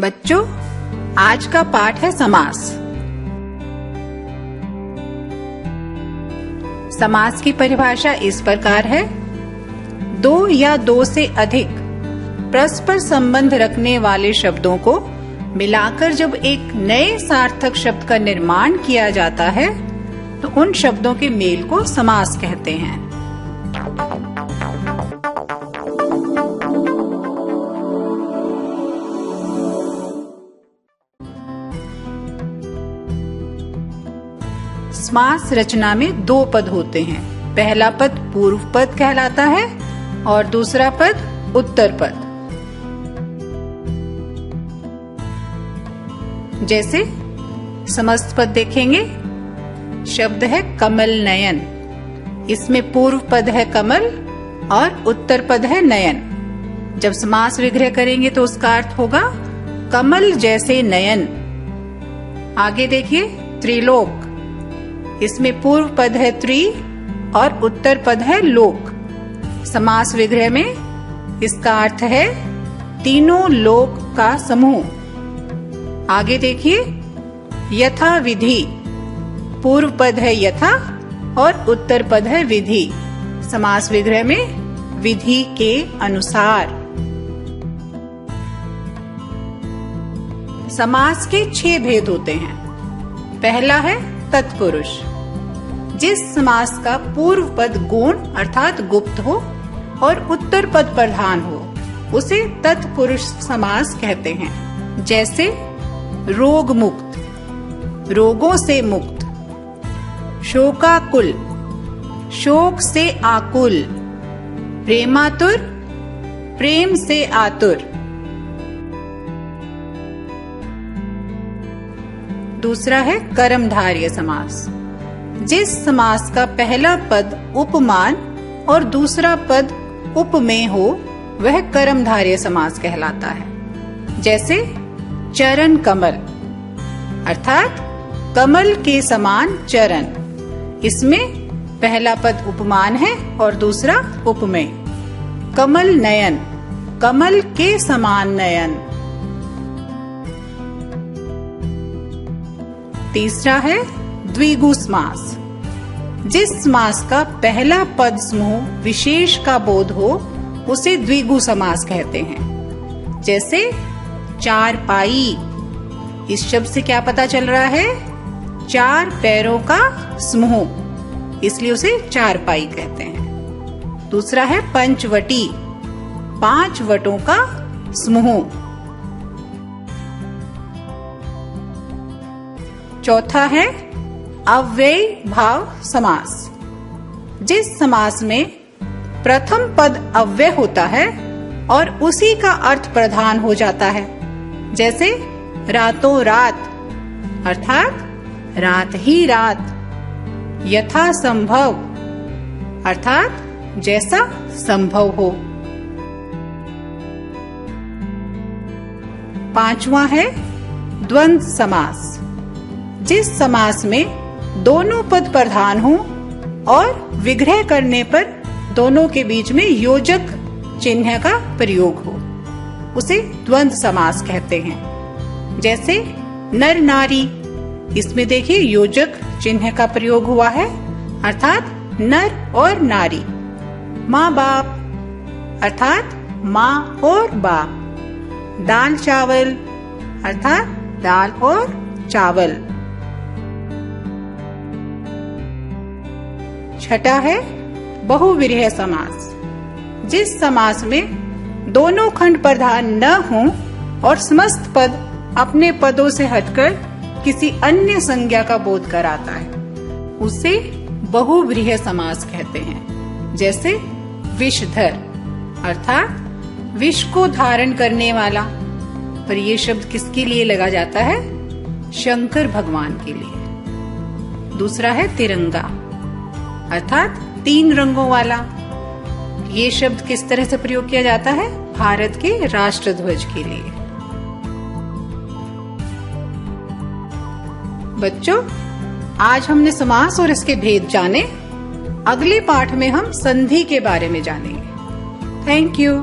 बच्चों, आज का पाठ है समास। समास की परिभाषा इस प्रकार है: दो या दो से अधिक परस्पर संबंध रखने वाले शब्दों को मिलाकर जब एक नए सार्थक शब्द का निर्माण किया जाता है तो उन शब्दों के मेल को समास कहते हैं। समास रचना में दो पद होते हैं। पहला पद पूर्व पद कहलाता है और दूसरा पद उत्तर पद। जैसे समस्त पद देखेंगे, शब्द है कमल नयन। इसमें पूर्व पद है कमल और उत्तर पद है नयन। जब समास विग्रह करेंगे तो उसका अर्थ होगा कमल जैसे नयन। आगे देखिए त्रिलोक। इसमें पूर्व पद है त्रि और उत्तर पद है लोक। समास विग्रह में इसका अर्थ है तीनों लोक का समूह। आगे देखिए यथा विधि। पूर्व पद है यथा और उत्तर पद है विधि। समास विग्रह में विधि के अनुसार। समास के 6 भेद होते हैं। पहला है तत्पुरुष। जिस समास का पूर्व पद गौण अर्थात गुप्त हो और उत्तर पद प्रधान हो उसे तत्पुरुष समास कहते हैं। जैसे रोग मुक्त, रोगों से मुक्त। शोकाकुल, शोक से आकुल। प्रेमातुर, प्रेम से आतुर। दूसरा है कर्मधारय समास। जिस समास का पहला पद उपमान और दूसरा पद उपमेय हो वह कर्मधारय समास कहलाता है। जैसे चरण कमल अर्थात कमल के समान चरण। इसमें पहला पद उपमान है और दूसरा उपमेय। कमल नयन, कमल के समान नयन। तीसरा है द्विगु समास। जिस समास का पहला पद समूह विशेष का बोध हो उसे द्विगु समास कहते हैं। जैसे चारपाई। इस शब्द से क्या पता चल रहा है? 4 पैरों का समूह, इसलिए उसे चारपाई कहते हैं। दूसरा है पंचवटी। 5 वटों का समूह। चौथा है अव्ययी भाव समास। जिस समास में प्रथम पद अव्यय होता है और उसी का अर्थ प्रधान हो जाता है। जैसे रातों रात अर्थात रात ही रात। यथा संभव अर्थात जैसा संभव हो। पांचवा है द्वंद्व समास। जिस समास में दोनों पद प्रधान हो और विग्रह करने पर दोनों के बीच में योजक चिन्ह का प्रयोग हो उसे द्वंद्व समास कहते हैं। जैसे नर नारी। इसमें देखिए योजक चिन्ह का प्रयोग हुआ है अर्थात नर और नारी। माँ बाप अर्थात माँ और बाप। दाल चावल अर्थात दाल और चावल। छठा है बहुविरह समास। जिस समास में दोनों खंड प्रधान न हों और समस्त पद अपने पदों से हटकर किसी अन्य संज्ञा का बोध कराता है उसे बहुव्रीहि समास कहते हैं। जैसे विषधर अर्थात विष को धारण करने वाला। पर यह शब्द किसके लिए लगा जाता है? शंकर भगवान के लिए। दूसरा है तिरंगा अर्थात 3 रंगों वाला। ये शब्द किस तरह से प्रयोग किया जाता है? भारत के राष्ट्र ध्वज के लिए। बच्चों, आज हमने समास और इसके भेद जाने। अगले पाठ में हम संधि के बारे में जानेंगे। Thank you.